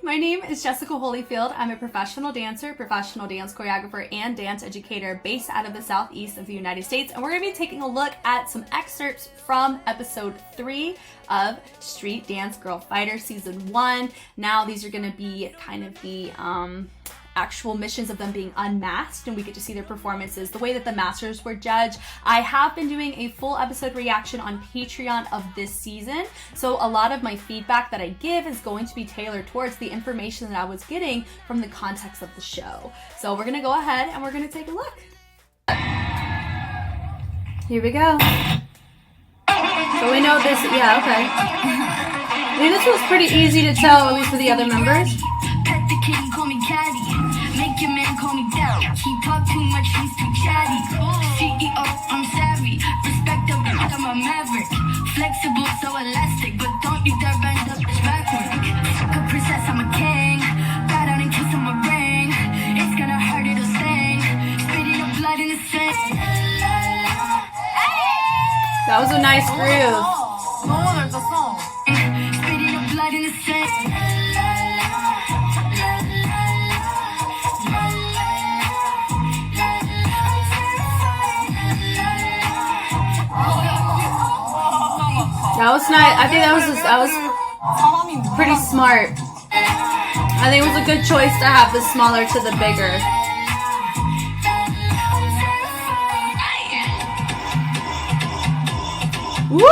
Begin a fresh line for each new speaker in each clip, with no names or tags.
my name is Jessica Holyfield. I'm a professional dancer, professional dance choreographer, and dance educator based out of the southeast of the United States. And we're going to be taking a look at some excerpts from episode 3 of Street Dance Girl Fighter Season 1. Now these are going to be kind of the actual missions of them being unmasked, and we get to see their performances, the way that the masters were judged. I have been doing a full episode reaction on Patreon of this season, so a lot of my feedback that I give is going to be tailored towards the information that I was getting from the context of the show. So we're gonna go ahead and we're gonna take a look. Here we go. So we know this, yeah, okay. I mean, this was pretty easy to tell, at least for the other members.
Make your man call me down. He talk too much, he's too chatty. CEO, I'm savvy. Respect the bitch, I'm a maverick. Flexible, so elastic, but don't you dare bend up this backward. Fuck a princess, I'm a king. Bow down and kiss on my ring. It's gonna hurt, it'll sting. Spitting your blood in the sand.
That was a nice groove.
Spitting your blood in the sand.
That was nice. I think that was pretty smart. I think it was a good choice to have the smaller to the bigger. Woo!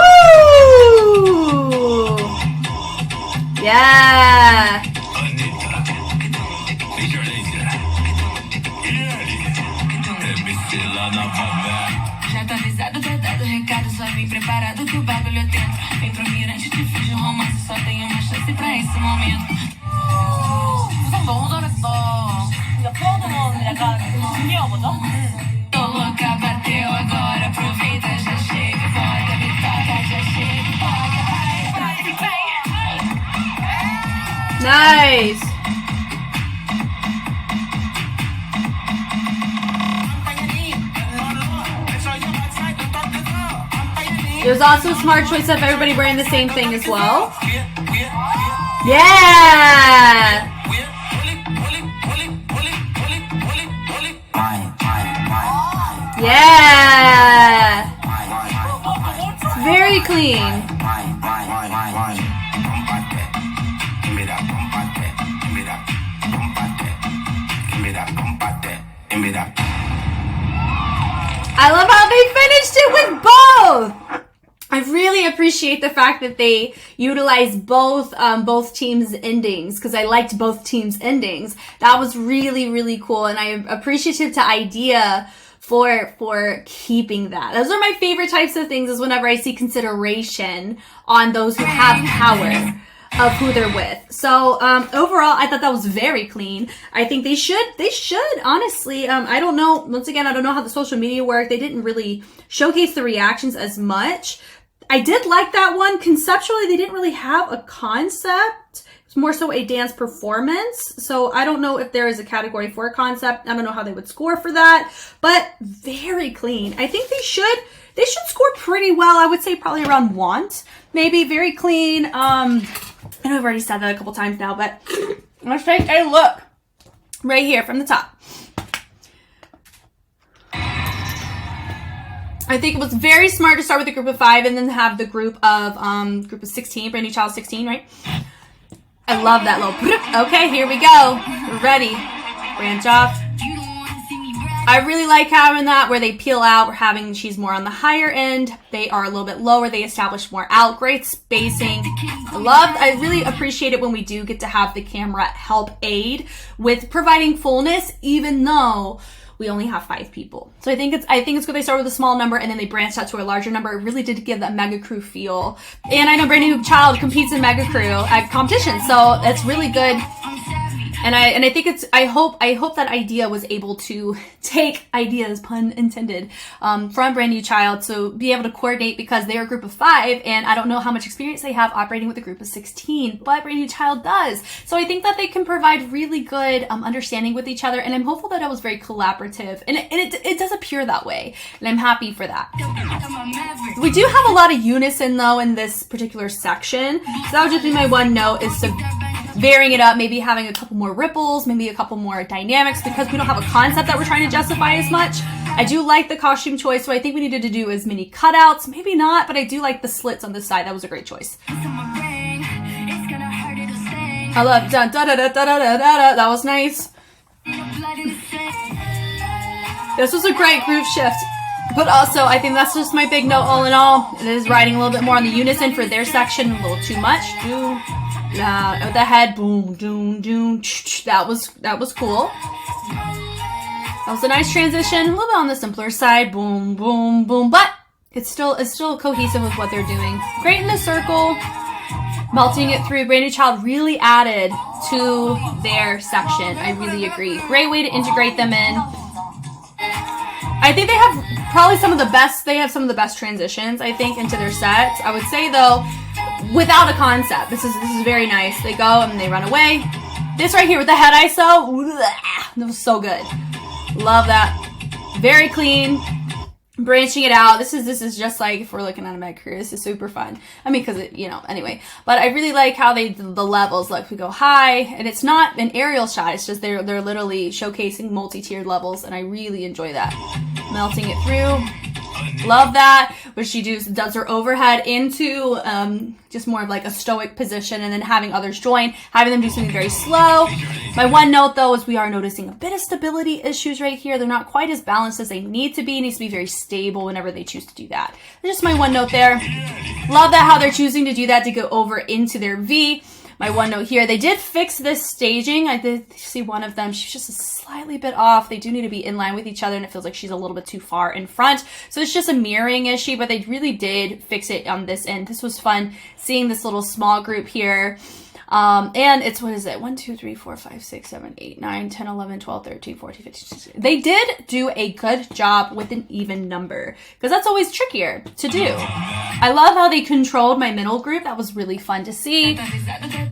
Yeah.
Só vim preparado que o bagulho é dentro. Vem pro mirante, te fiz um romance. Só tenho uma chance pra esse momento. 우선 너무 잘했어. 진짜 프라우드먼 약간 중요한 거죠? Tô louca, bateu agora. Aproveita, já chega. Bota, me toca, já chega. Bota, vai.
Nice. There's also a smart choice of everybody wearing the same thing as well. Yeah! Yeah! It's very clean. I love how they finished it with both! I really appreciate the fact that they utilized both teams' endings, because I liked both teams' endings. That was really, really cool, and I am appreciative to Idea for keeping that. Those are my favorite types of things, is whenever I see consideration on those who have power of who they're with. So overall, I thought that was very clean. I think they should honestly, I don't know, once again, I don't know how the social media work. They didn't really showcase the reactions as much. I did like that one. Conceptually, they didn't really have a concept. It's more so a dance performance. So I don't know if there is a category for a concept. I don't know how they would score for that, but very clean. I think they should score pretty well. I would say probably around want, maybe. Very clean. I know I've already said that a couple times now, but let's take a look right here from the top. I think it was very smart to start with a group of 5 and then have the group of 16, Brandnychild 16, right? I love that little, okay, here we go. We're ready. Branch off. I really like having that where they peel out. She's more on the higher end. They are a little bit lower. They establish more out. Great spacing. I really appreciate it when we do get to have the camera help aid with providing fullness, even though we only have 5 people. So I think it's good they start with a small number and then they branched out to a larger number. It really did give that mega crew feel. And I know Brandnychild competes in mega crew at competitions, so that's really good. And I think I hope that Idea was able to take ideas, pun intended, from Brandnychild, so be able to coordinate, because they are a group of 5, and I don't know how much experience they have operating with a group of 16, but Brandnychild does. So I think that they can provide really good understanding with each other, and I'm hopeful that it was very collaborative, and it does appear that way, and I'm happy for that. We do have a lot of unison though in this particular section, so that would just be my one note, is to varying it up, maybe having a couple more ripples, maybe a couple more dynamics, because we don't have a concept that we're trying to justify as much. I do like the costume choice, so I think we needed to do as many cutouts, maybe not, but I do like the slits on the side. That was a great choice. I love da da da da da da da da. That was nice. This was a great groove shift, but also I think that's just my big note all in all. It is riding a little bit more on the unison for their section, a little too much. Doom, the head, boom, doom, doom. That was cool. That was a nice transition, a little bit on the simpler side, boom, boom, boom, but it's still cohesive with what they're doing. Great in the circle. Melting it through. Brandnychild really added to their section. I really agree. Great way to integrate them in. I think they have probably some of the best transitions, I think, into their sets. I would say, though, without a concept. This is very nice. They go and they run away. This right here with the head ISO, that was so good. Love that. Very clean. Branching it out. This is just like if we're looking at a med career. This is super fun. I mean, because anyway. But I really like how the levels. Like we go high, and it's not an aerial shot. It's just they're literally showcasing multi-tiered levels, and I really enjoy that. Melting it through. Love that. Where she does her overhead into just more of like a stoic position, and then having others join, having them do something very slow. My one note though is we are noticing a bit of stability issues right here. They're not quite as balanced as they need to be. It needs to be very stable whenever they choose to do that. That's just my one note there. Love that how they're choosing to do that to go over into their V. My one note here, they did fix this staging. I did see one of them. She's just a slightly bit off. They do need to be in line with each other, and it feels like she's a little bit too far in front. So it's just a mirroring issue, but they really did fix it on this end. This was fun seeing this little small group here. And it's, what is it? 1, 2, 3, 4, 5, 6, 7, 8, 9, 10, 11, 12, 13, 14, 15, 16. They did do a good job with an even number, because that's always trickier to do. I love how they controlled my middle group. That was really fun to see.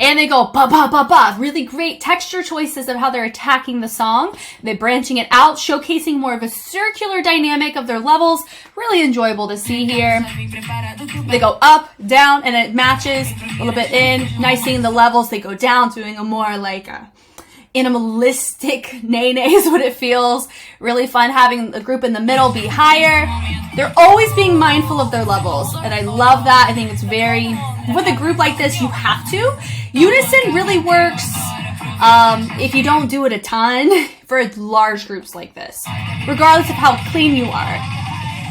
And they go ba ba ba ba. Really great texture choices of how they're attacking the song. They're branching it out, showcasing more of a circular dynamic of their levels. Really enjoyable to see here. They go up, down, and it matches a little bit in. Nice seeing the levels. They go down, doing a more like animalistic nay is what it feels. Really fun having the group in the middle be higher. They're always being mindful of their levels, and I love that. I think it's very, with a group like this, you have to. Unison really works if you don't do it a ton for large groups like this, regardless of how clean you are.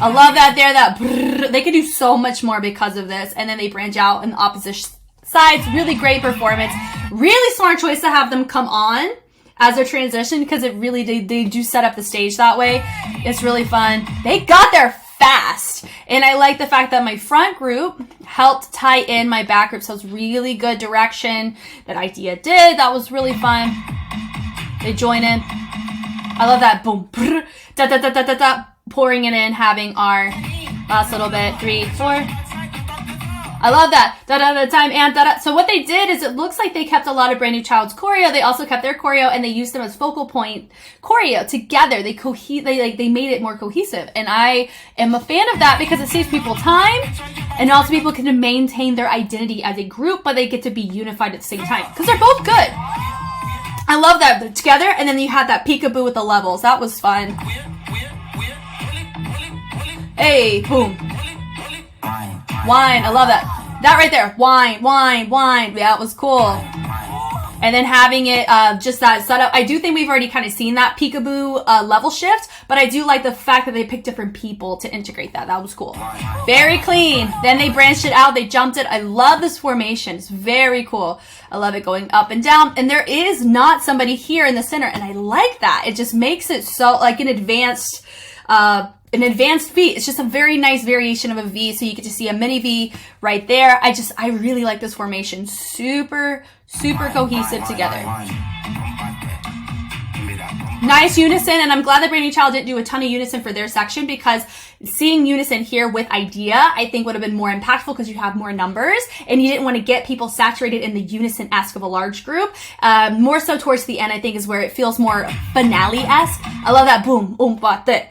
I love that there, that brrr, they can do so much more because of this, and then they branch out in the opposite sides. Really great performance. Really smart choice to have them come on as a transition, because it really, they do set up the stage that way. It's really fun. They got there fast, and I like the fact that my front group helped tie in my back group, so it's really good direction that idea did. That was really fun. They join in. I love that boom, brr, da da da da da da, pouring it in, having our last little bit, 3, 4. I love that. Da-da-da time and da-da. So what they did is it looks like they kept a lot of Brandnychild's choreo. They also kept their choreo, and they used them as focal point choreo together. They made it more cohesive. And I am a fan of that because it saves people time, and also people can maintain their identity as a group, but they get to be unified at the same time because they're both good. I love that. They're together, and then you had that peekaboo with the levels. That was fun. Hey, boom. Wine, I love that. That right there, wine, wine, wine. That was cool. And then having it, just that setup. I do think we've already kind of seen that peekaboo level shift, but I do like the fact that they picked different people to integrate that. That was cool. Very clean. Then they branched it out. They jumped it. I love this formation. It's very cool. I love it going up and down. And there is not somebody here in the center, and I like that. It just makes it so like an advanced V. It's just a very nice variation of a V, so you get to see a mini V right there. I really like this formation. Super, super cohesive together. Nice unison, and I'm glad that Brandnychild didn't do a ton of unison for their section, because seeing unison here with idea, I think would have been more impactful because you have more numbers, and you didn't want to get people saturated in the unison-esque of a large group. More so towards the end, I think, is where it feels more finale-esque. I love that boom, te.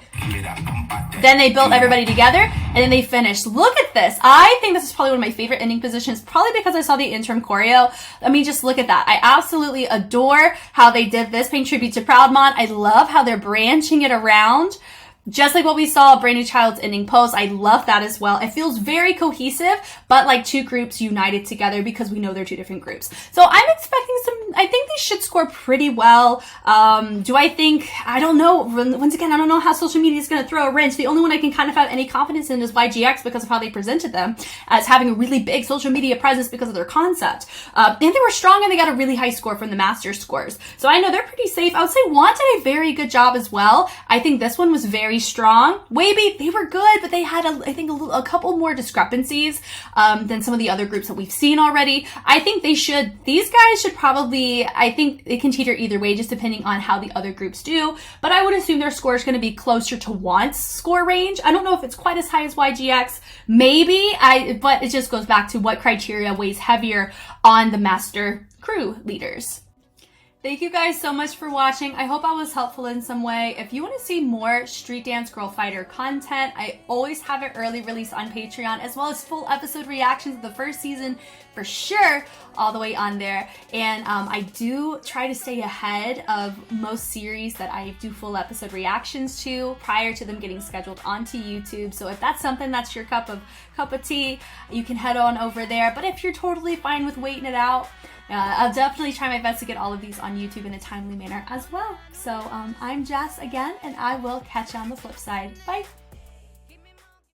Then they built everybody together, and then they finished. Look at this. I think this is probably one of my favorite ending positions, probably because I saw the interim choreo. I mean, just look at that. I absolutely adore how they did this, paying tribute to Prowdmon. I love how they're branching it around. Just like what we saw brand_new_child's ending pose. I love that as well. It feels very cohesive, but like two groups united together because we know they're two different groups. So I'm expecting I think they should score pretty well. Do I think, I don't know. Once again, I don't know how social media is going to throw a wrench. The only one I can kind of have any confidence in is YGX because of how they presented them as having a really big social media presence because of their concept. And they were strong and they got a really high score from the master scores. So I know they're pretty safe. I would say Juan did a very good job as well. I think this one was very strong. Wavy, they were good, but they had, I think, a couple more discrepancies than some of the other groups that we've seen already. I think these guys should probably, I think it can teeter either way, just depending on how the other groups do. But I would assume their score is going to be closer to Juan's score range. I don't know if it's quite as high as YGX. Maybe, but it just goes back to what criteria weighs heavier on the master crew leaders. Thank you guys so much for watching. I hope I was helpful in some way. If you want to see more Street Dance Girl Fighter content, I always have it early release on Patreon, as well as full episode reactions of the first season for sure, all the way on there. And I do try to stay ahead of most series that I do full episode reactions to prior to them getting scheduled onto YouTube. So if that's something that's your cup of tea, you can head on over there. But if you're totally fine with waiting it out, I'll definitely try my best to get all of these on YouTube in a timely manner as well. So I'm Jess again, and I will catch you on the flip side. Bye.